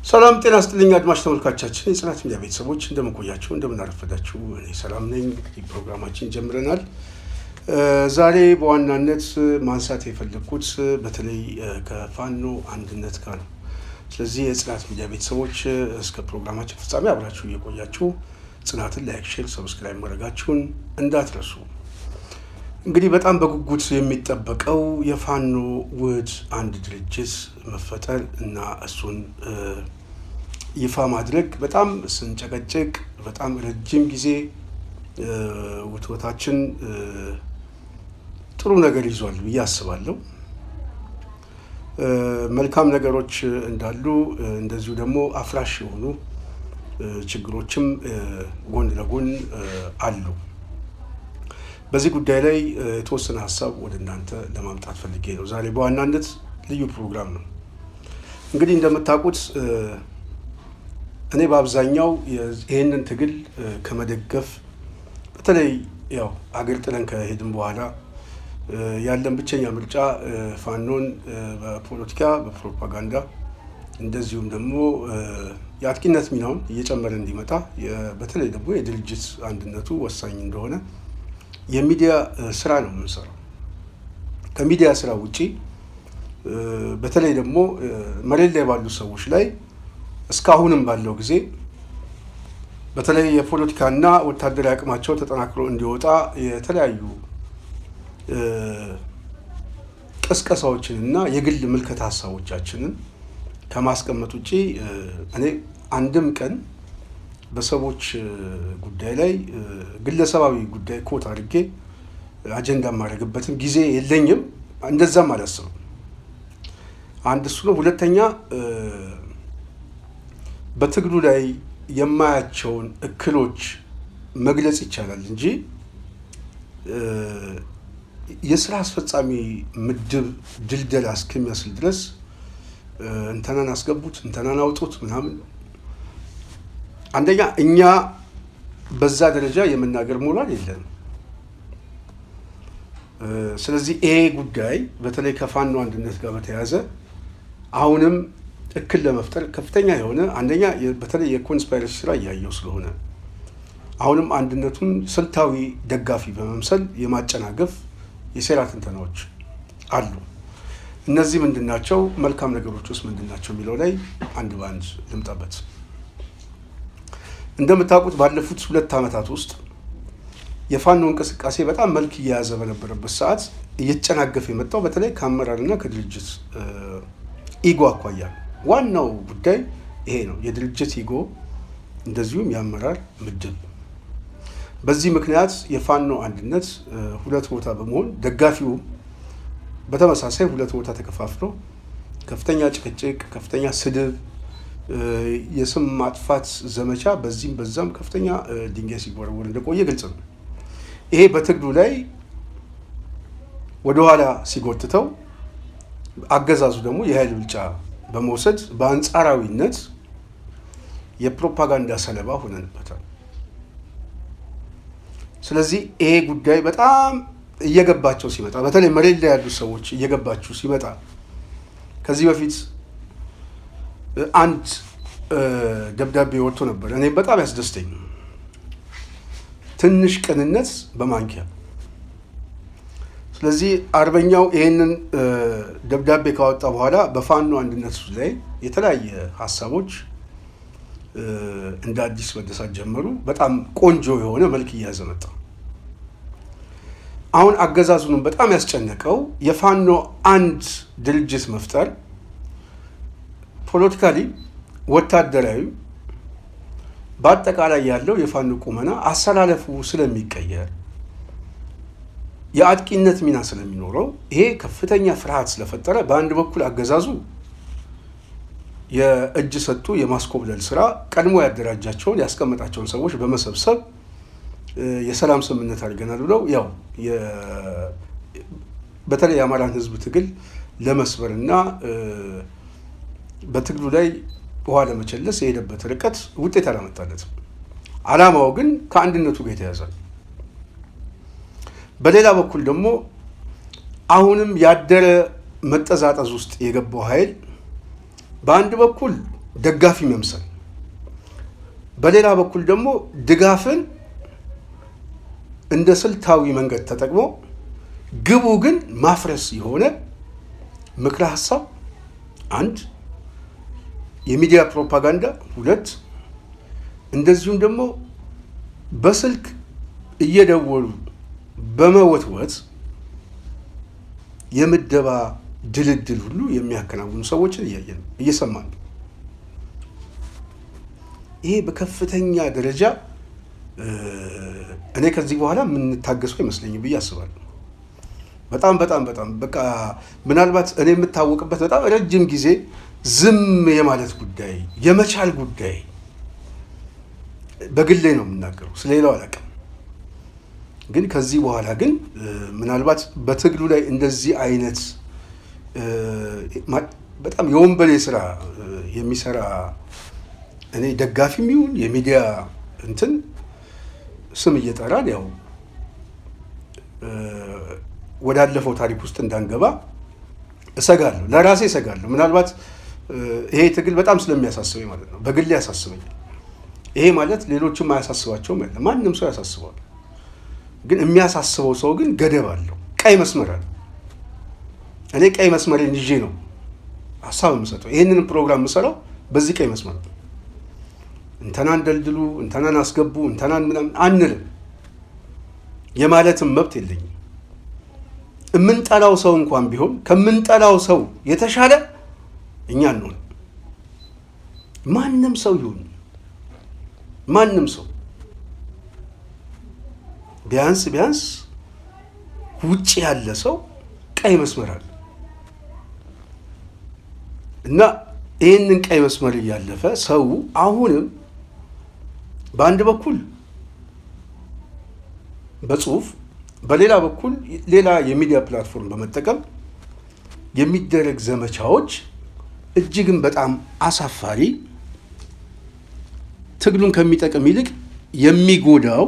ሰላም ጤና ይስጥልኝ አድማጭ ተመልካቾቻችን የጽናት ሚዲያ ቤተሰቦች እንደምን ቆያችሁ እንደምን አረፈዳችሁ እኔ ሰላም ነኝ እንግዲህ ፕሮግራማችን ጀምረናል ዛሬ በዋናነት ማንሳት የፈለኩት በተለይ ከፋኖ አንድነት ጋር ነው ስለዚህ የጽናት ሚዲያ ቤተሰቦች እስከ ፕሮግራማችን ፍጻሜ አብራችሁ እየቆያችሁ ጽናትን ላይክ ሼር ሰብስክራይብ ማድረጋችሁን እንዳትረሱ እንግዲህ በጣም በጉጉት የሚጠበቀው የፋኖ ውህድ አንድ ድርጅት መፈጠር እና እሱን ይፋ ማድረግ በጣም ስንጨቀጨቅ በጣም ረጅም ጊዜ ውትወታችን ጥሩ ነገር ይዟል ብዬ አስባለሁ መልካም ነገሮች እንዳሉ እንደዚሁ ደግሞ አፍራሽ የሆኑ ችግሮችም ጎን ለጎን አሉ በዚህ ጉዳይ ላይ የተወሰነ ሐሳብ ወደ እናንተ ለማምጣት ፈልጌ ነው ዛሬ በዋናነት ልዩ ፕሮግራም ነው እንግዲህ እንደምታውቁት እኔ በአብዛኛው ይሄንን ትግል ከመደገፍ በተለይ ያው አገር ጥለን ከሄድን በኋላ ያለን ብቸኛ ምርጫ ፋኖን በፖለቲካ በፕሮፓጋንዳ እንደዚሁም ደግሞ የአጥቂነት ሚናውን እየጨመረ እንዲመጣ በተለይ ደግሞ የድርጅት አንድነቱ ወሳኝ እንደሆነ የሚዲያ ስራ ነው የምንሰራው ከሚዲያ ስራ ውጪ በተለይ ደግሞ መሬት ላይ ባሉ ሰዎች ላይ እስካሁንም ባለው ጊዜ በተለይ የፖለቲካና ወታደራዊ አቅማቸው ተጠናክሮ እንዲወጣ የተለያዩ ቅስቀሳዎችንና የግል ምልከታ ሐሳቦቻችንን ከማስቀመጥ ውጪ እኔ አንድም ቀን በሰዎች ጉዳይ ላይ ግለሰባዊ ጉዳይ ኮት አድርጌ አጀንዳ ማድረግበትም ጊዜ የለኝም እንደዛም አላስብም አንድ እሱ ነው ሁለተኛ በትግሉ ላይ የማያቸውን እክሎች መግለጽ ይቻላል እንጂ የሥራ አስፈጻሚ ምድብ ድልደላ እስከሚመስል ድረስ እንተናን አስገቡት እንተናን አውጡት ምናምን አንደኛ እኛ በዛ ደረጃ የመናገር ሞራል የለንም ስለዚህ ይሄ ጉዳይ በተለይ ከፋኖ አንድነት ጋር በተያያዘ አሁንም እክል ለመፍጠር ከፍተኛ የሆነ አንደኛ በተለይ የኮንስፓይረሲ ስራ እያየው ስለሆነ አሁንም አንድነቱን ስልታዊ ደጋፊ በመምሰል የማጨናገፍ የሴራ ትንተናዎች አሉ እነዚህ ምንድናቸው መልካም ነገሮች ውስጥ ምንድናቸው የሚለው ላይ አንድ ባንድ ልምጣበት እንደምታውቁት ባለፉት 2 ዓመታት ውስጥ የፋኖ እንቅስቃሴ በጣም መልክ እየያዘ በነበረበት ሰዓት እየተጨናገፈ የመጣው በተለይ ከአመራርና ከድርጅት ኢጎ አኳያ ዋናው ጉዳይ ይሄ ነው የድርጅት ኢጎ እንደዚሁም የአመራር ምድብ በዚህ ምክንያት የፋኖ አንድነት 2 ቦታ በመሆን ደጋፊው በተመሳሳይ 2 ቦታ ተከፋፍሎ ከፍተኛ ጭቅጭቅ ከፍተኛ ስድብ የስም ማጥፋት ዘመቻ በዚህም በዛም ከፍተኛ ድንጋይ ሲወረወር እንደቆየ ግልጽ ነው ይሄ በትግሉ ላይ ወደ ኋላ ሲጎትተው አገዛዙ ደግሞ የኃይል ብልጫ በመውሰድ በአንጻራዊነት የፕሮፓጋንዳ ሰለባ ሆነንበታል ስለዚህ ይሄ ጉዳይ በጣም እየገባቸው ሲመጣ በተለይ መሬት ላይ ያሉ ሰዎች እየገባቸው ሲመጣ ከዚህ በፊት አንድ ደብዳቤ ወጥቶ ነበር እኔ በጣም ያስደስተኝ ትንሽ ቅንነት በማንኪያ ስለዚህ አርበኛው ይሄንን ደብዳቤ ካወጣ በኋላ በፋኖ አንድነት ላይ የተለያየ ሐሳቦች እንደ አዲስ መደሳት ጀመሩ በጣም ቆንጆ የሆነ መልክ እያዘ መጣ አሁን አገዛዙንም በጣም ያስጨነቀው የፋኖ አንድ ድርጅት መፍጠር ፖለቲካሊ ወታደራዊ በአጠቃላይ ያለው የፋኖ ቁመና አሰላለፉ ስለሚቀየር የአጥቂነት ሚና ስለሚኖረው ይሄ ከፍተኛ ፍርሃት ስለፈጠረ በአንድ በኩል አገዛዙ የእጅ ሰጡ የማስኮብለል ስራ ቀድሞ ያደራጃቸውን ያስቀመጣቸውን ሰዎች በመሰብሰብ የሰላም ስምምነት አድርገናል ብለው ያው በተለይ የአማራን ህዝብ ትግል ለመስበርና በትግሉ ላይ ውሃ ለመቸለስ የሄደበት ርቀት ውጤት አላመጣለትም ዓላማው ግን ከአንድነቱ ጋር የተያዘ በሌላ በኩል ደግሞ አሁንም ያደረ መጠዛጠዝ ውስጥ የገባው ኃይል በአንድ በኩል ደጋፊ መምሰል፣ በሌላ በኩል ደግሞ ድጋፍን እንደ ስልታዊ መንገድ ተጠቅሞ ግቡ ግን ማፍረስ የሆነ ምክረ ሀሳብ አንድ፣ የሚዲያ ፕሮፓጋንዳ ሁለት፣ እንደዚሁም ደግሞ በስልክ እየደወሉ በመወትወት የምደባ ድልድል ሁሉ የሚያከናውኑ ሰዎችን እያየን እየሰማን ነው። ይሄ በከፍተኛ ደረጃ እኔ ከዚህ በኋላ የምንታገሰው አይመስለኝም ብዬ አስባለሁ። በጣም በጣም በጣም በቃ ምናልባት እኔ የምታወቅበት በጣም ረጅም ጊዜ ዝም የማለት ጉዳይ፣ የመቻል ጉዳይ በግሌ ነው የምናገረው፣ ስለሌላው አላውቅም። ግን ከዚህ በኋላ ግን ምናልባት በትግሉ ላይ እንደዚህ አይነት በጣም የወንበሌ ስራ የሚሰራ እኔ ደጋፊም ይሁን የሚዲያ እንትን ስም እየጠራን ያው ወዳለፈው ታሪክ ውስጥ እንዳንገባ እሰጋለሁ፣ ለራሴ እሰጋለሁ። ምናልባት ይሄ ትግል በጣም ስለሚያሳስበኝ ማለት ነው፣ በግሌ ያሳስበኛል። ይሄ ማለት ሌሎችም አያሳስባቸውም ያለ ማንም ሰው ያሳስበዋል። ግን የሚያሳስበው ሰው ግን ገደብ አለው፣ ቀይ መስመር አለ። እኔ ቀይ መስመሬን ይዤ ነው ሀሳብ የምሰጠው። ይህንን ፕሮግራም የምሰራው በዚህ ቀይ መስመር ነው። እንተናን ደልድሉ፣ እንተናን አስገቡ፣ እንተናን ምናምን አንልም። የማለትም መብት የለኝም። የምንጠላው ሰው እንኳን ቢሆን ከምንጠላው ሰው የተሻለ እኛ እንሆን። ማንም ሰው ይሁን ማንም ሰው ቢያንስ ውጭ ያለ ሰው ቀይ መስመር አለ እና ይህንን ቀይ መስመር እያለፈ ሰው አሁንም በአንድ በኩል በጽሁፍ በሌላ በኩል ሌላ የሚዲያ ፕላትፎርም በመጠቀም የሚደረግ ዘመቻዎች እጅግም በጣም አሳፋሪ፣ ትግሉን ከሚጠቅም ይልቅ የሚጎዳው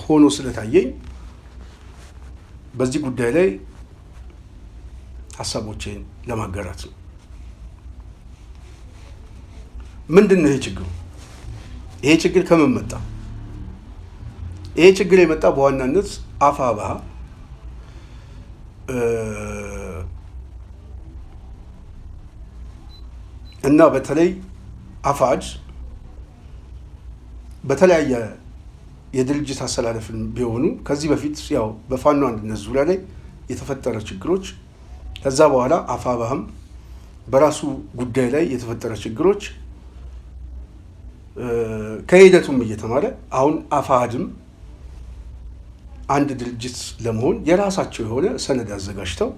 ሆኖ ስለታየኝ በዚህ ጉዳይ ላይ ሀሳቦቼን ለማጋራት ነው። ምንድን ነው ይሄ ችግሩ? ይሄ ችግር ከምን መጣ? ይሄ ችግር የመጣ በዋናነት አፋብኃ እና በተለይ አፋሕድ በተለያየ የድርጅት አሰላለፍን ቢሆኑ ከዚህ በፊት ያው በፋኖ አንድነት ዙሪያ ላይ የተፈጠረ ችግሮች፣ ከዛ በኋላ አፋብኃም በራሱ ጉዳይ ላይ የተፈጠረ ችግሮች ከሂደቱም እየተማረ አሁን አፋሕድም አንድ ድርጅት ለመሆን የራሳቸው የሆነ ሰነድ አዘጋጅተው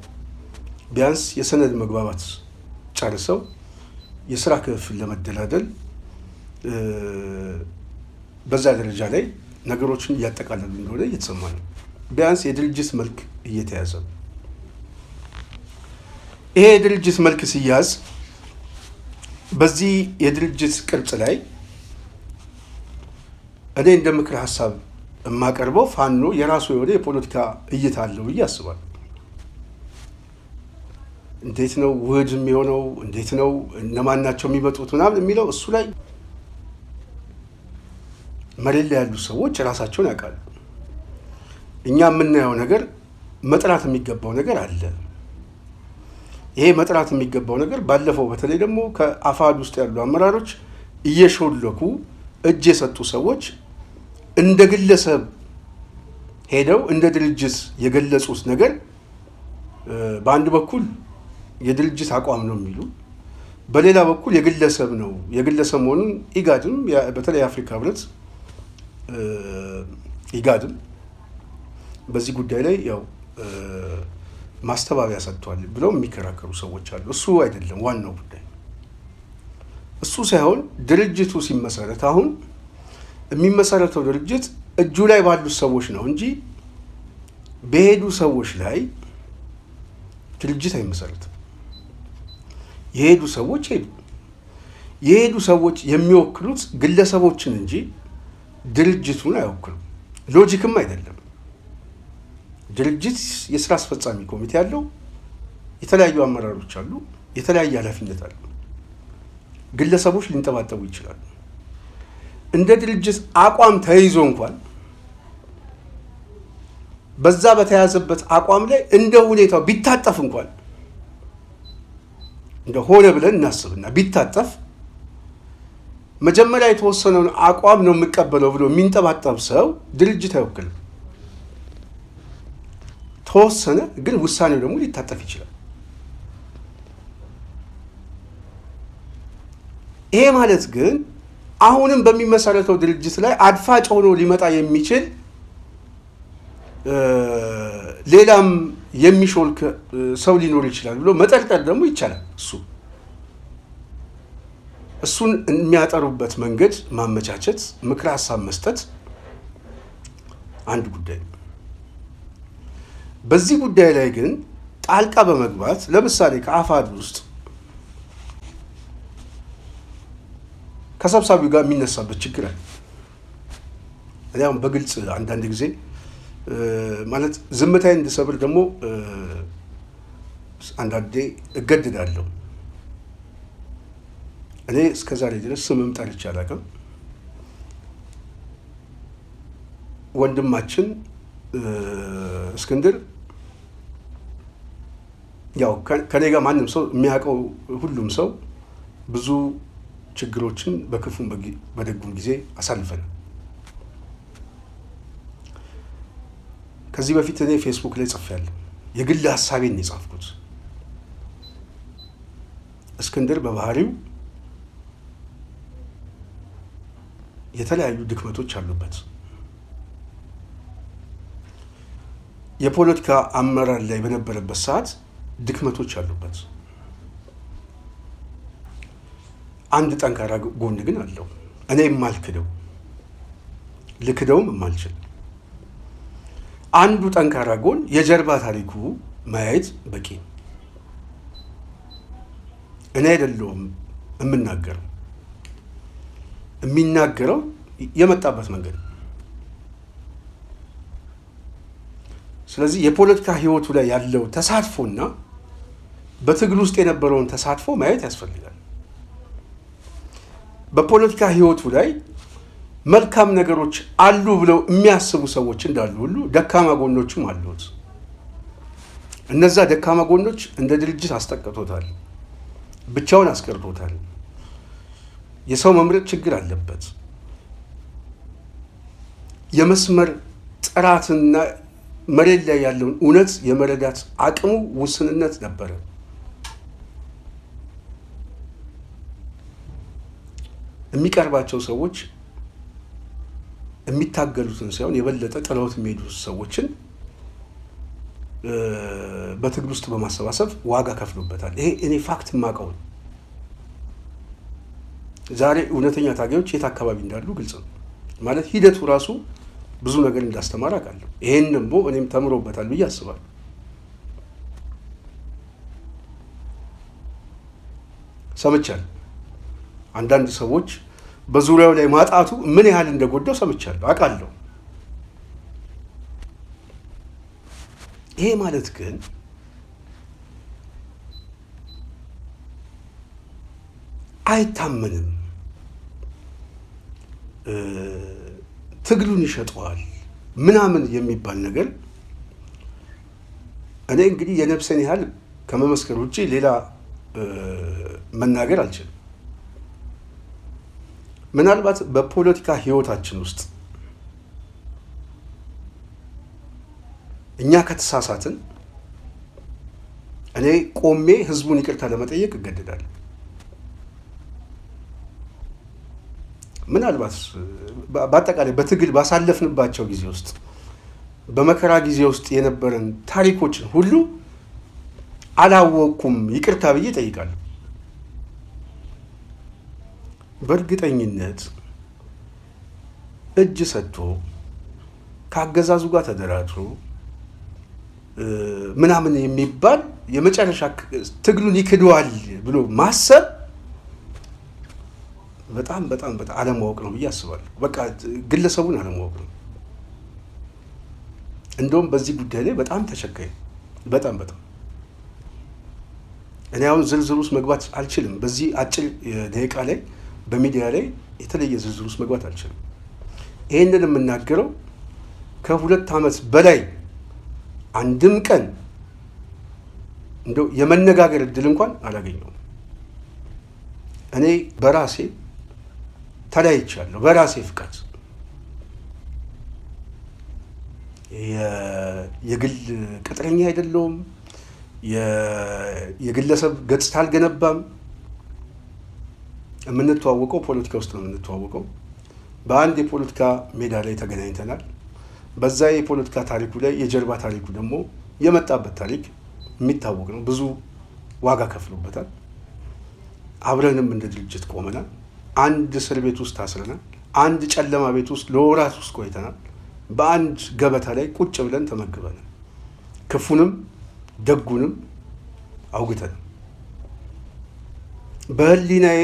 ቢያንስ የሰነድ መግባባት ጨርሰው የስራ ክፍል ለመደላደል በዛ ደረጃ ላይ ነገሮችን እያጠቃለሉ እንደሆነ እየተሰማ ነው። ቢያንስ የድርጅት መልክ እየተያዘ ነው። ይሄ የድርጅት መልክ ሲያዝ በዚህ የድርጅት ቅርጽ ላይ እኔ እንደ ምክር ሀሳብ የማቀርበው ፋኖ የራሱ የሆነ የፖለቲካ እይታ አለው ብዬ አስባለሁ። እንዴት ነው ውህድ የሚሆነው? እንዴት ነው እነማን ናቸው የሚመጡት ምናምን የሚለው እሱ ላይ መሬት ላይ ያሉ ሰዎች ራሳቸውን ያውቃሉ። እኛ የምናየው ነገር መጥራት የሚገባው ነገር አለ። ይሄ መጥራት የሚገባው ነገር ባለፈው በተለይ ደግሞ ከአፋሕድ ውስጥ ያሉ አመራሮች እየሾለኩ እጅ የሰጡ ሰዎች እንደ ግለሰብ ሄደው እንደ ድርጅት የገለጹት ነገር በአንድ በኩል የድርጅት አቋም ነው የሚሉ፣ በሌላ በኩል የግለሰብ ነው። የግለሰብ መሆኑን ኢጋድም በተለይ የአፍሪካ ህብረት ኢጋድም በዚህ ጉዳይ ላይ ያው ማስተባበያ ሰጥቷል ብለው የሚከራከሩ ሰዎች አሉ። እሱ አይደለም ዋናው ጉዳይ። እሱ ሳይሆን ድርጅቱ ሲመሰረት አሁን የሚመሰረተው ድርጅት እጁ ላይ ባሉት ሰዎች ነው እንጂ በሄዱ ሰዎች ላይ ድርጅት አይመሰረትም። የሄዱ ሰዎች የሄዱ ሰዎች የሚወክሉት ግለሰቦችን እንጂ ድርጅቱን አይወክሉም። ሎጂክም አይደለም። ድርጅት የስራ አስፈጻሚ ኮሚቴ ያለው፣ የተለያዩ አመራሮች አሉ፣ የተለያየ ኃላፊነት አለው። ግለሰቦች ሊንጠባጠቡ ይችላሉ። እንደ ድርጅት አቋም ተይዞ እንኳን በዛ በተያዘበት አቋም ላይ እንደ ሁኔታው ቢታጠፍ እንኳን እንደሆነ ብለን እናስብና ቢታጠፍ መጀመሪያ የተወሰነውን አቋም ነው የምቀበለው ብሎ የሚንጠባጠብ ሰው ድርጅት አይወክልም። ተወሰነ፣ ግን ውሳኔው ደግሞ ሊታጠፍ ይችላል። ይሄ ማለት ግን አሁንም በሚመሰረተው ድርጅት ላይ አድፋጭ ሆኖ ሊመጣ የሚችል ሌላም የሚሾልክ ሰው ሊኖር ይችላል ብሎ መጠርጠር ደግሞ ይቻላል። እሱን የሚያጠሩበት መንገድ ማመቻቸት፣ ምክረ ሀሳብ መስጠት አንድ ጉዳይ ነው። በዚህ ጉዳይ ላይ ግን ጣልቃ በመግባት ለምሳሌ ከአፋድ ውስጥ ከሰብሳቢው ጋር የሚነሳበት ችግር አለ። እዚያም በግልጽ አንዳንድ ጊዜ ማለት ዝምታዬን እንድሰብር ደግሞ አንዳንዴ እገድዳለሁ። እኔ እስከዛሬ ድረስ ስምም ጠርቼ አላውቅም። ወንድማችን እስክንድር ያው ከኔ ጋር ማንም ሰው የሚያውቀው ሁሉም ሰው ብዙ ችግሮችን በክፉም በደጉም ጊዜ አሳልፈናል። ከዚህ በፊት እኔ ፌስቡክ ላይ ጽፌያለሁ። የግል ሀሳቤን ነው የጻፍኩት። እስክንድር በባህሪው የተለያዩ ድክመቶች አሉበት። የፖለቲካ አመራር ላይ በነበረበት ሰዓት ድክመቶች አሉበት። አንድ ጠንካራ ጎን ግን አለው። እኔ የማልክደው ልክደውም የማልችል አንዱ ጠንካራ ጎን የጀርባ ታሪኩ ማየት በቂ። እኔ አይደለሁም የምናገረው፣ የሚናገረው የመጣበት መንገድ። ስለዚህ የፖለቲካ ህይወቱ ላይ ያለው ተሳትፎና በትግል ውስጥ የነበረውን ተሳትፎ ማየት ያስፈልጋል። በፖለቲካ ህይወቱ ላይ መልካም ነገሮች አሉ ብለው የሚያስቡ ሰዎች እንዳሉ ሁሉ ደካማ ጎኖችም አሉት። እነዛ ደካማ ጎኖች እንደ ድርጅት አስጠቅቶታል፣ ብቻውን አስቀርቶታል። የሰው መምረጥ ችግር አለበት። የመስመር ጥራትና መሬት ላይ ያለውን እውነት የመረዳት አቅሙ ውስንነት ነበረ። የሚቀርባቸው ሰዎች የሚታገሉትን ሳይሆን የበለጠ ጥለውት የሚሄዱ ሰዎችን በትግል ውስጥ በማሰባሰብ ዋጋ ከፍሎበታል። ይሄ እኔ ፋክት የማውቀው ነው። ዛሬ እውነተኛ ታጋዮች የት አካባቢ እንዳሉ ግልጽ ነው። ማለት ሂደቱ ራሱ ብዙ ነገር እንዳስተማር አውቃለሁ። ይሄን ደግሞ እኔም ተምሮበታል ብዬ አስባለሁ። ሰምቻለሁ። አንዳንድ ሰዎች በዙሪያው ላይ ማጣቱ ምን ያህል እንደጎዳው ሰምቻለሁ፣ አውቃለሁ። ይሄ ማለት ግን አይታመንም፣ ትግሉን ይሸጠዋል ምናምን የሚባል ነገር እኔ እንግዲህ የነፍሴን ያህል ከመመስከር ውጭ ሌላ መናገር አልችልም። ምናልባት በፖለቲካ ህይወታችን ውስጥ እኛ ከተሳሳትን እኔ ቆሜ ህዝቡን ይቅርታ ለመጠየቅ እገደዳለሁ። ምናልባት በአጠቃላይ በትግል ባሳለፍንባቸው ጊዜ ውስጥ በመከራ ጊዜ ውስጥ የነበረን ታሪኮችን ሁሉ አላወቅኩም ይቅርታ ብዬ እጠይቃለሁ። በእርግጠኝነት እጅ ሰጥቶ ከአገዛዙ ጋር ተደራድሮ ምናምን የሚባል የመጨረሻ ትግሉን ይክደዋል ብሎ ማሰብ በጣም በጣም በጣም አለማወቅ ነው ብዬ አስባለሁ። በቃ ግለሰቡን አለማወቅ ነው። እንደውም በዚህ ጉዳይ ላይ በጣም ተቸጋሪ በጣም እኔ አሁን ዝርዝር ውስጥ መግባት አልችልም። በዚህ አጭር ደቂቃ ላይ በሚዲያ ላይ የተለየ ዝርዝር ውስጥ መግባት አልችልም። ይህንን የምናገረው ከ2 ዓመት በላይ አንድም ቀን እንደው የመነጋገር እድል እንኳን አላገኘውም። እኔ በራሴ ተለያይቻለሁ። በራሴ ፍቃድ የግል ቅጥረኛ አይደለሁም። የግለሰብ ገጽታ አልገነባም። የምንተዋወቀው ፖለቲካ ውስጥ ነው የምንተዋወቀው። በአንድ የፖለቲካ ሜዳ ላይ ተገናኝተናል። በዛ የፖለቲካ ታሪኩ ላይ የጀርባ ታሪኩ ደግሞ የመጣበት ታሪክ የሚታወቅ ነው። ብዙ ዋጋ ከፍሎበታል። አብረንም እንደ ድርጅት ቆመናል። አንድ እስር ቤት ውስጥ ታስረናል። አንድ ጨለማ ቤት ውስጥ ለወራት ውስጥ ቆይተናል። በአንድ ገበታ ላይ ቁጭ ብለን ተመግበናል። ክፉንም ደጉንም አውግተን በህሊናዬ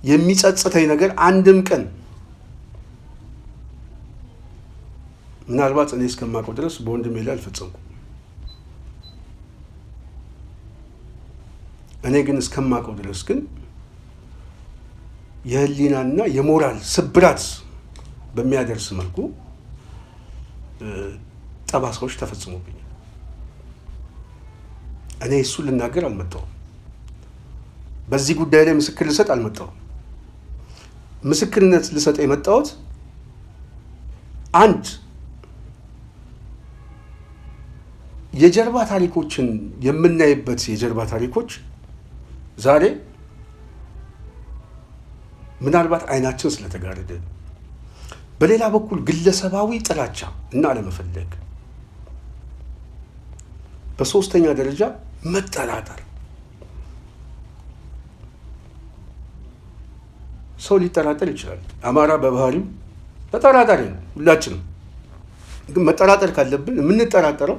የሚጸጽተኝ ነገር አንድም ቀን ምናልባት እኔ እስከማውቀው ድረስ በወንድሜ ላይ አልፈጸምኩም። እኔ ግን እስከማውቀው ድረስ ግን የህሊናና የሞራል ስብራት በሚያደርስ መልኩ ጠባሳዎች ተፈጽሞብኛል። እኔ እሱን ልናገር አልመጣሁም። በዚህ ጉዳይ ላይ ምስክር ልሰጥ አልመጣሁም። ምስክርነት ልሰጥ የመጣሁት አንድ የጀርባ ታሪኮችን የምናይበት የጀርባ ታሪኮች ዛሬ ምናልባት አይናችን ስለተጋረደ፣ በሌላ በኩል ግለሰባዊ ጥላቻ እና አለመፈለግ፣ በሶስተኛ ደረጃ መጠራጠር። ሰው ሊጠራጠር ይችላል። አማራ በባህሪው ተጠራጣሪ ነው። ሁላችንም ግን መጠራጠር ካለብን የምንጠራጠረው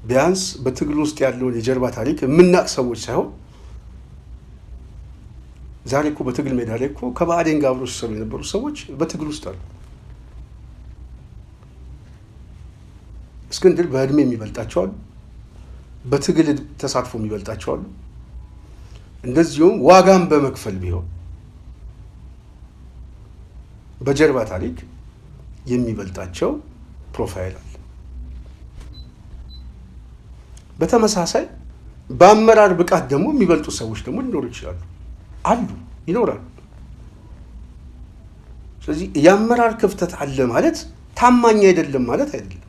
ቢያንስ በትግል ውስጥ ያለውን የጀርባ ታሪክ የምናቅ ሰዎች ሳይሆን ዛሬ እኮ በትግል ሜዳ ላይ እኮ ከባዕዴን ጋር አብረው ሲሰሩ የነበሩ ሰዎች በትግል ውስጥ አሉ። እስክንድር በእድሜ የሚበልጣቸው አሉ፣ በትግል ተሳትፎ የሚበልጣቸው አሉ። እንደዚሁም ዋጋም በመክፈል ቢሆን በጀርባ ታሪክ የሚበልጣቸው ፕሮፋይል አለ። በተመሳሳይ በአመራር ብቃት ደግሞ የሚበልጡ ሰዎች ደግሞ ሊኖሩ ይችላሉ፣ አሉ፣ ይኖራሉ። ስለዚህ የአመራር ክፍተት አለ ማለት ታማኝ አይደለም ማለት አይደለም።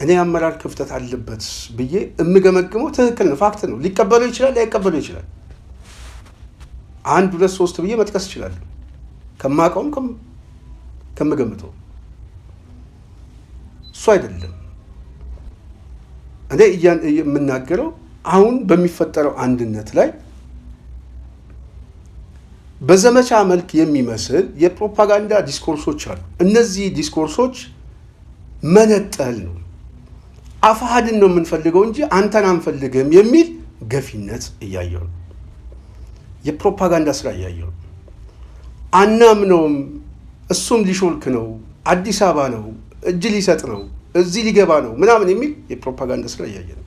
እኔ የአመራር ክፍተት አለበት ብዬ የምገመግመው ትክክል ነው፣ ፋክት ነው። ሊቀበለው ይችላል፣ ላይቀበለው ይችላል። 1 2 3 ብዬ መጥቀስ እችላለሁ፣ ከማውቀውም ከምገምተው። እሱ አይደለም እኔ የምናገረው። አሁን በሚፈጠረው አንድነት ላይ በዘመቻ መልክ የሚመስል የፕሮፓጋንዳ ዲስኮርሶች አሉ። እነዚህ ዲስኮርሶች መነጠል ነው። አፋሃድን ነው የምንፈልገው እንጂ አንተን አንፈልግም የሚል ገፊነት እያየው ነው። የፕሮፓጋንዳ ስራ እያየው ነው። አናምነውም፣ እሱም ሊሾልክ ነው፣ አዲስ አበባ ነው፣ እጅ ሊሰጥ ነው፣ እዚህ ሊገባ ነው ምናምን የሚል የፕሮፓጋንዳ ስራ እያየ ነው።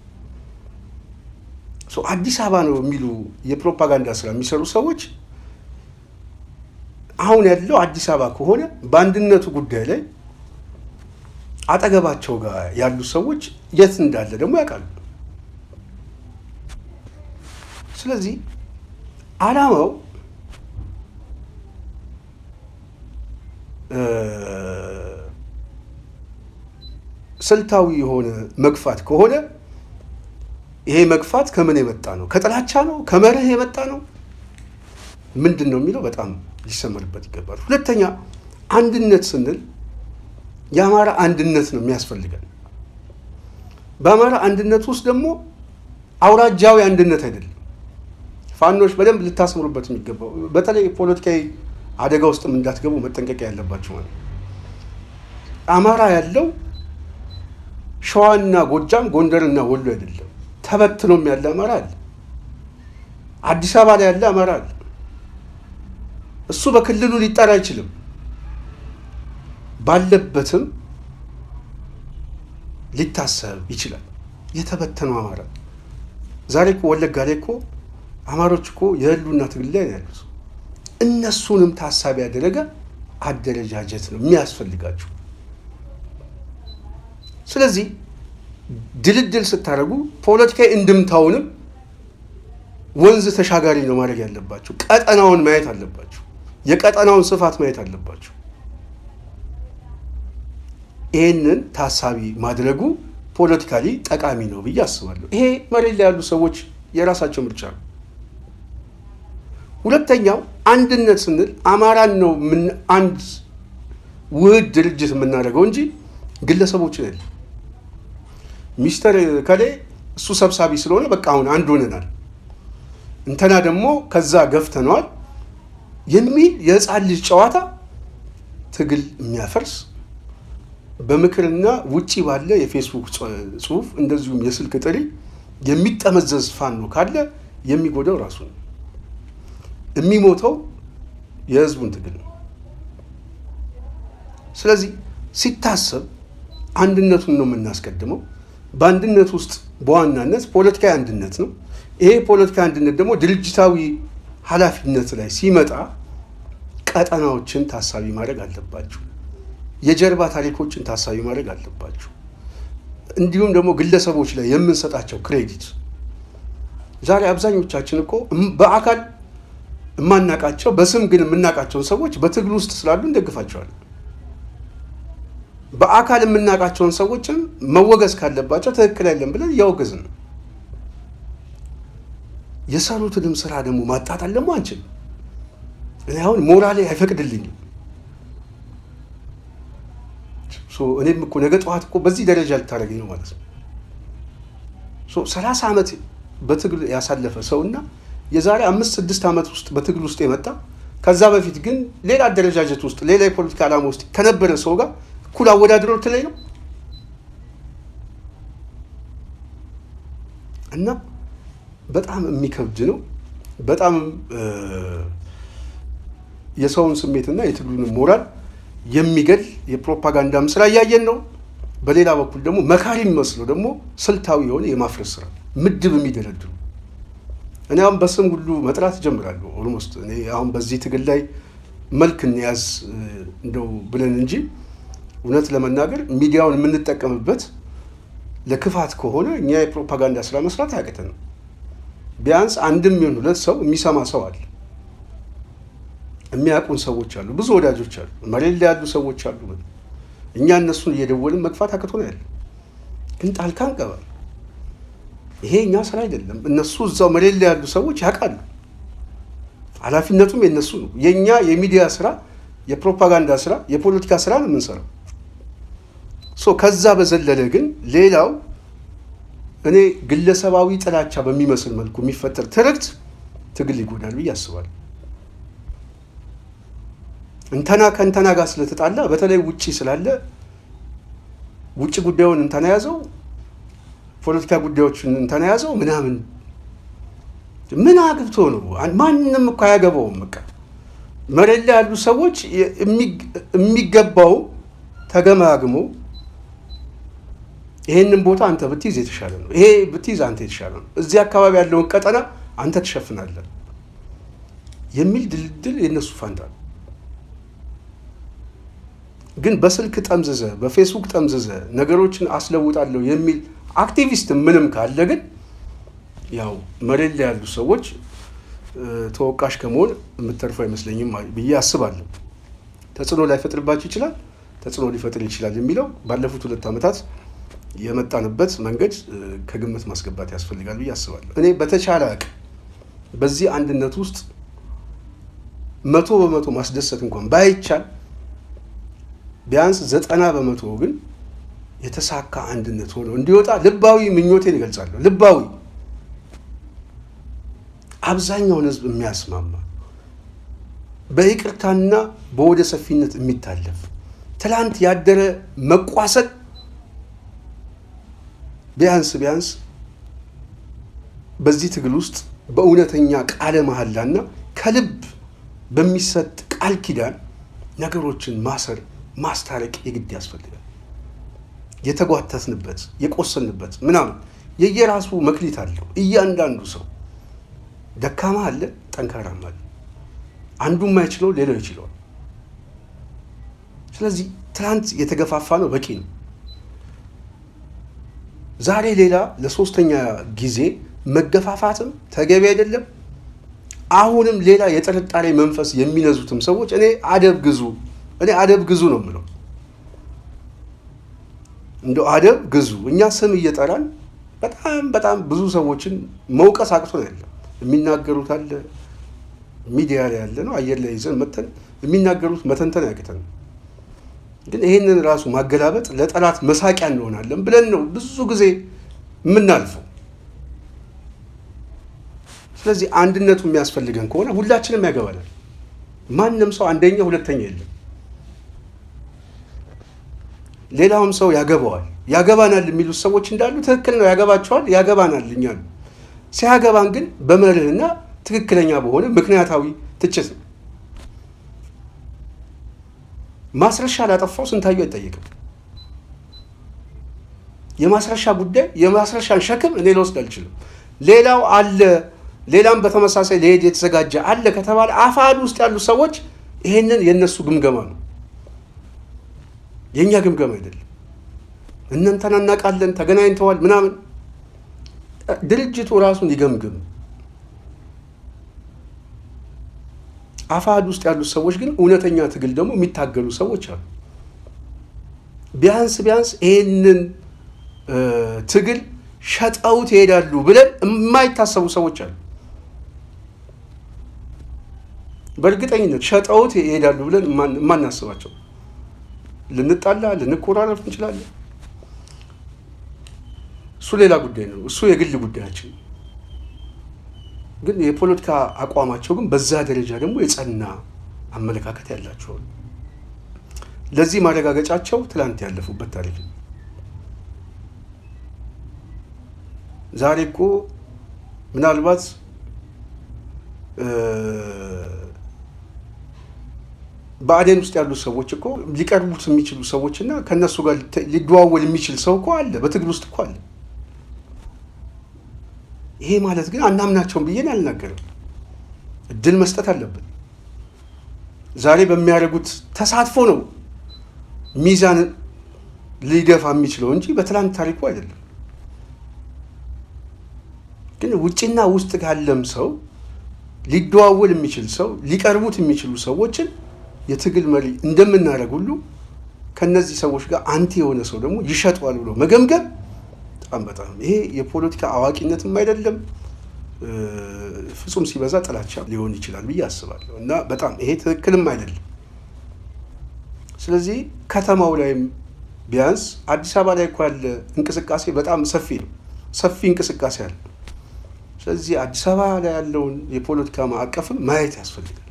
አዲስ አበባ ነው የሚሉ የፕሮፓጋንዳ ስራ የሚሰሩ ሰዎች አሁን ያለው አዲስ አበባ ከሆነ በአንድነቱ ጉዳይ ላይ አጠገባቸው ጋር ያሉ ሰዎች የት እንዳለ ደግሞ ያውቃሉ። ስለዚህ ዓላማው ስልታዊ የሆነ መግፋት ከሆነ ይሄ መግፋት ከምን የመጣ ነው? ከጥላቻ ነው? ከመርህ የመጣ ነው? ምንድን ነው የሚለው በጣም ሊሰመርበት ይገባል። ሁለተኛ አንድነት ስንል የአማራ አንድነት ነው የሚያስፈልገን። በአማራ አንድነት ውስጥ ደግሞ አውራጃዊ አንድነት አይደለም። ፋኖች በደንብ ልታስምሩበት የሚገባው በተለይ ፖለቲካዊ አደጋ ውስጥም እንዳትገቡ መጠንቀቂያ ያለባቸው ማለት አማራ ያለው ሸዋና ጎጃም፣ ጎንደርና ወሎ አይደለም። ተበትኖም ያለ አማራ አለ። አዲስ አበባ ላይ ያለ አማራ አለ። እሱ በክልሉ ሊጠራ አይችልም። ባለበትም ሊታሰብ ይችላል። የተበተነው አማራ ዛሬ እኮ ወለጋ ላይ እኮ አማሮች እኮ የህልውና ትግል ላይ ያሉት እነሱንም ታሳቢ ያደረገ አደረጃጀት ነው የሚያስፈልጋቸው። ስለዚህ ድልድል ስታደርጉ ፖለቲካዊ እንድምታውንም ወንዝ ተሻጋሪ ነው ማድረግ ያለባቸው። ቀጠናውን ማየት አለባቸው። የቀጠናውን ስፋት ማየት አለባቸው። ይህንን ታሳቢ ማድረጉ ፖለቲካሊ ጠቃሚ ነው ብዬ አስባለሁ። ይሄ መሬት ላይ ያሉ ሰዎች የራሳቸው ምርጫ ነው። ሁለተኛው አንድነት ስንል አማራን ነው አንድ ውህድ ድርጅት የምናደርገው እንጂ ግለሰቦችን አይደለም። ሚስተር ከሌ እሱ ሰብሳቢ ስለሆነ በቃ አሁን አንድ ሆነናል፣ እንተና ደግሞ ከዛ ገፍተነዋል የሚል የህፃን ልጅ ጨዋታ ትግል የሚያፈርስ በምክርና ውጪ ባለ የፌስቡክ ጽሁፍ እንደዚሁም የስልክ ጥሪ የሚጠመዘዝ ፋኖ ካለ የሚጎዳው ራሱ ነው። የሚሞተው የህዝቡን ትግል ነው። ስለዚህ ሲታሰብ አንድነቱን ነው የምናስቀድመው። በአንድነት ውስጥ በዋናነት ፖለቲካዊ አንድነት ነው። ይሄ ፖለቲካዊ አንድነት ደግሞ ድርጅታዊ ኃላፊነት ላይ ሲመጣ ቀጠናዎችን ታሳቢ ማድረግ አለባቸው። የጀርባ ታሪኮችን ታሳቢ ማድረግ አለባቸው። እንዲሁም ደግሞ ግለሰቦች ላይ የምንሰጣቸው ክሬዲት ዛሬ አብዛኞቻችን እኮ በአካል የማናቃቸው በስም ግን የምናቃቸውን ሰዎች በትግል ውስጥ ስላሉ እንደግፋቸዋለን። በአካል የምናቃቸውን ሰዎችም መወገዝ ካለባቸው ትክክል አይደለም ብለን እያወገዝን ነው። የሰሩትንም ስራ ደግሞ ማጣጣል ደግሞ አንችልም። እኔ አሁን ሞራሌ አይፈቅድልኝም። እኔም እኮ ነገ ጠዋት እኮ በዚህ ደረጃ ልታደርገኝ ነው ማለት ነው። 30 ዓመት በትግል ያሳለፈ ሰውና የዛሬ 5-6 ዓመት ውስጥ በትግል ውስጥ የመጣ ከዛ በፊት ግን ሌላ አደረጃጀት ውስጥ ሌላ የፖለቲካ ዓላማ ውስጥ ከነበረ ሰው ጋር እኩል አወዳድሮ ትለኝ ነው እና በጣም የሚከብድ ነው። በጣም የሰውን ስሜትና የትግሉን ሞራል የሚገል የፕሮፓጋንዳም ስራ እያየን ነው። በሌላ በኩል ደግሞ መካሪ መስሎ ደግሞ ስልታዊ የሆነ የማፍረስ ስራ ምድብ የሚደረድሩ እኔ አሁን በስም ሁሉ መጥራት ጀምራለሁ። ኦልሞስት እኔ አሁን በዚህ ትግል ላይ መልክ እንያዝ እንደው ብለን እንጂ እውነት ለመናገር ሚዲያውን የምንጠቀምበት ለክፋት ከሆነ እኛ የፕሮፓጋንዳ ስራ መስራት አያቅተንም። ቢያንስ አንድም ይሁን ሁለት ሰው የሚሰማ ሰው አለ። የሚያውቁን ሰዎች አሉ፣ ብዙ ወዳጆች አሉ፣ መሬት ላይ ያሉ ሰዎች አሉ። እኛ እነሱን እየደወልን መግፋት አቅቶን ያለ ግን ጣልቃ እንገባለን። ይሄ እኛ ስራ አይደለም። እነሱ እዛው መሬት ላይ ያሉ ሰዎች ያውቃሉ። ኃላፊነቱም የነሱ ነው። የኛ የሚዲያ ስራ፣ የፕሮፓጋንዳ ስራ፣ የፖለቲካ ስራ ነው የምንሰራው። ከዛ በዘለለ ግን ሌላው እኔ ግለሰባዊ ጥላቻ በሚመስል መልኩ የሚፈጠር ትርክት ትግል ይጎዳል ብዬ አስባለሁ። እንተና ከእንተና ጋር ስለተጣላ በተለይ ውጪ ስላለ ውጪ ጉዳዩን እንተና ያዘው፣ ፖለቲካ ጉዳዮችን እንተና ያዘው ምናምን ምን አግብቶ ነው? ማንንም እኮ አያገባውም። በቃ መሬት ላይ ያሉ ሰዎች የሚገባው ተገማግሞ ይሄንን ቦታ አንተ ብትይዝ የተሻለ ነው፣ ይሄ ብትይዝ አንተ የተሻለ ነው፣ እዚህ አካባቢ ያለውን ቀጠና አንተ ትሸፍናለህ የሚል ድልድል የነሱ ፋንታ ነው። ግን በስልክ ጠምዝዘ በፌስቡክ ጠምዝዘ ነገሮችን አስለውጣለሁ የሚል አክቲቪስት ምንም ካለ ግን ያው መሬት ላይ ያሉ ሰዎች ተወቃሽ ከመሆን የምትተርፉ አይመስለኝም ብዬ አስባለሁ። ተጽዕኖ ላይፈጥርባችሁ ይችላል፣ ተጽዕኖ ሊፈጥር ይችላል የሚለው ባለፉት 2 ዓመታት የመጣንበት መንገድ ከግምት ማስገባት ያስፈልጋል ብዬ አስባለሁ። እኔ በተቻለ አቅም በዚህ አንድነት ውስጥ 100% ማስደሰት እንኳን ባይቻል ቢያንስ 90% ግን የተሳካ አንድነት ሆኖ እንዲወጣ ልባዊ ምኞቴን እገልጻለሁ። ልባዊ አብዛኛውን ህዝብ የሚያስማማ በይቅርታና በወደ ሰፊነት የሚታለፍ ትላንት ያደረ መቋሰል ቢያንስ በዚህ ትግል ውስጥ በእውነተኛ ቃለ መሐላና ከልብ በሚሰጥ ቃል ኪዳን ነገሮችን ማሰር ማስታረቅ የግድ ያስፈልጋል። የተጓተትንበት የቆሰልንበት ምናምን የየራሱ መክሊት አለው። እያንዳንዱ ሰው ደካማ አለ፣ ጠንካራም አለ። አንዱ የማይችለው ሌላው ይችላል። ስለዚህ ትናንት የተገፋፋ ነው በቂ ነው። ዛሬ ሌላ ለሶስተኛ ጊዜ መገፋፋትም ተገቢ አይደለም። አሁንም ሌላ የጥርጣሬ መንፈስ የሚነዙትም ሰዎች እኔ አደብ ግዙ ነው የምለው። እንደው አደብ ግዙ። እኛ ስም እየጠራን በጣም ብዙ ሰዎችን መውቀስ አቅቶን ያለ የሚናገሩት አለ፣ ሚዲያ ላይ ያለ ነው፣ አየር ላይ ይዘን መተን የሚናገሩት መተንተን ያቅተን። ግን ይሄንን ራሱ ማገላበጥ ለጠላት መሳቂያ እንሆናለን ብለን ነው ብዙ ጊዜ የምናልፈው። ስለዚህ አንድነቱ የሚያስፈልገን ከሆነ ሁላችንም ያገባናል። ማንም ሰው አንደኛ ሁለተኛ የለም። ሌላውም ሰው ያገባናል የሚሉት ሰዎች እንዳሉ ትክክል ነው። ያገባቸዋል፣ ያገባናል እኛን። ሲያገባን ግን በመርህና ትክክለኛ በሆነ ምክንያታዊ ትችት ነው። ማስረሻ ላጠፋው ስንታየው አይጠየቅም። የማስረሻ ጉዳይ የማስረሻን ሸክም እኔ ልወስድ አልችልም። ሌላው አለ፣ ሌላም በተመሳሳይ ሊሄድ የተዘጋጀ አለ ከተባለ አፋድ ውስጥ ያሉ ሰዎች ይሄንን የነሱ ግምገማ ነው፣ የኛ ግምገማ አይደለም። እነንተን እናውቃለን ተገናኝተዋል ምናምን፣ ድርጅቱ ራሱን ይገምግም። አፋድ ውስጥ ያሉ ሰዎች ግን እውነተኛ ትግል ደግሞ የሚታገሉ ሰዎች አሉ። ቢያንስ ይሄንን ትግል ሸጠውት ይሄዳሉ ብለን የማይታሰቡ ሰዎች አሉ። በእርግጠኝነት ሸጠውት ይሄዳሉ ብለን የማናስባቸው፣ ልንጣላ ልንኮራረፍ እንችላለን። እሱ ሌላ ጉዳይ ነው። እሱ የግል ጉዳያችን። ግን የፖለቲካ አቋማቸው ግን በዛ ደረጃ ደግሞ የጸና አመለካከት ያላቸው፣ ለዚህ ማረጋገጫቸው ትላንት ያለፉበት ታሪክ ነው። ዛሬ እኮ ምናልባት በአዴን ውስጥ ያሉ ሰዎች እኮ ሊቀርቡት የሚችሉ ሰዎችና ከነሱ ጋር ሊደዋወል የሚችል ሰው እኮ አለ፣ በትግል ውስጥ እኮ አለ። ይሄ ማለት ግን አናምናቸውም ብዬ አልናገርም። እድል መስጠት አለብን። ዛሬ በሚያደርጉት ተሳትፎ ነው ሚዛን ሊደፋ የሚችለው እንጂ በትላንት ታሪኩ አይደለም። ግን ውጭና ውስጥ ካለም ሰው ሊደዋወል የሚችል ሰው ሊቀርቡት የሚችሉ ሰዎችን የትግል መሪ እንደምናደርግ ሁሉ ከነዚህ ሰዎች ጋር አንቲ የሆነ ሰው ደግሞ ይሸጠዋል ብሎ መገምገም በጣም ይሄ የፖለቲካ አዋቂነትም አይደለም፣ ፍጹም ሲበዛ ጥላቻ ሊሆን ይችላል ብዬ አስባለሁ። እና በጣም ይሄ ትክክልም አይደለም። ስለዚህ ከተማው ላይም ቢያንስ አዲስ አበባ ላይ እኮ ያለ እንቅስቃሴ በጣም ሰፊ እንቅስቃሴ አለ። ስለዚህ አዲስ አበባ ላይ ያለውን የፖለቲካ ማዕቀፍም ማየት ያስፈልጋል።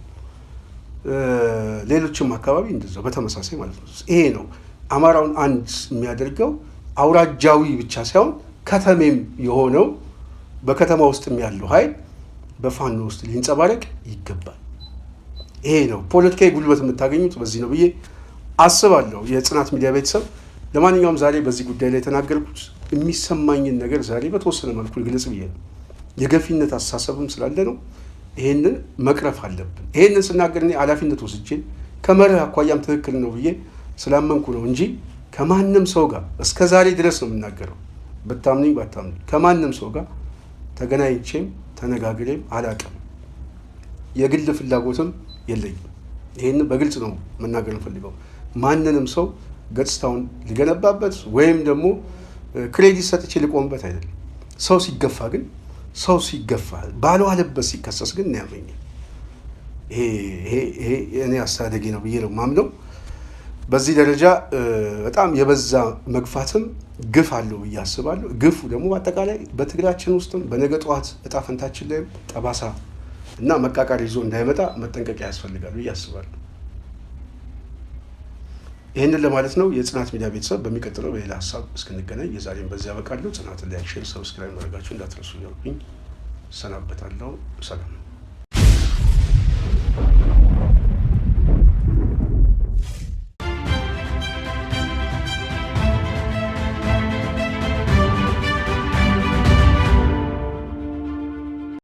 ሌሎችም አካባቢ እንደዛው በተመሳሳይ ማለት ነው። ይሄ ነው አማራውን አንድ የሚያደርገው። አውራጃዊ ብቻ ሳይሆን ከተሜም የሆነው በከተማ ውስጥም ያለው ኃይል በፋኖ ውስጥ ሊንጸባረቅ ይገባል። ይሄ ነው ፖለቲካዊ ጉልበት የምታገኙት በዚህ ነው ብዬ አስባለሁ። የጽናት ሚዲያ ቤተሰብ፣ ለማንኛውም ዛሬ በዚህ ጉዳይ ላይ የተናገርኩት የሚሰማኝን ነገር ዛሬ በተወሰነ መልኩ ግልጽ ብዬ ነው። የገፊነት አስተሳሰብም ስላለ ነው። ይሄንን መቅረፍ አለብን። ይሄንን ስናገር እኔ ኃላፊነት ወስጄ ከመርህ አኳያም ትክክል ነው ብዬ ስላመንኩ ነው እንጂ ከማንም ሰው ጋር እስከ ዛሬ ድረስ ነው የምናገረው። ብታምኑኝ ባታምኑኝ ከማንም ሰው ጋር ተገናኝቼም ተነጋግሬም አላውቅም። የግል ፍላጎትም የለኝም። ይሄንን በግልጽ ነው መናገር እንፈልገው። ማንንም ሰው ገጽታውን ሊገነባበት ወይም ደግሞ ክሬዲት ሰጥቼ ሊቆምበት አይደለም። ሰው ሲገፋ ባልዋለበት ሲከሰስ ግን ያመኛል። ይሄ እኔ አስተዳደጌ ነው ብዬ ነው ማምነው። በዚህ ደረጃ በጣም የበዛ መግፋትም ግፍ አለው ብዬ አስባለሁ። ግፉ ደግሞ በአጠቃላይ በትግላችን ውስጥም በነገ ጠዋት እጣ ፈንታችን ላይም ጠባሳ እና መቃቃር ይዞ እንዳይመጣ መጠንቀቂያ ያስፈልጋል ብዬ አስባለሁ። ይህንን ለማለት ነው። የጽናት ሚዲያ ቤተሰብ፣ በሚቀጥለው በሌላ ሀሳብ እስክንገናኝ የዛሬን በዚያ ያበቃለሁ። ጽናትን ላይክ፣ ሼር፣ ሰብስክራይብ ማድረጋችሁ እንዳትረሱ እያልኩኝ እሰናበታለሁ። ሰላም።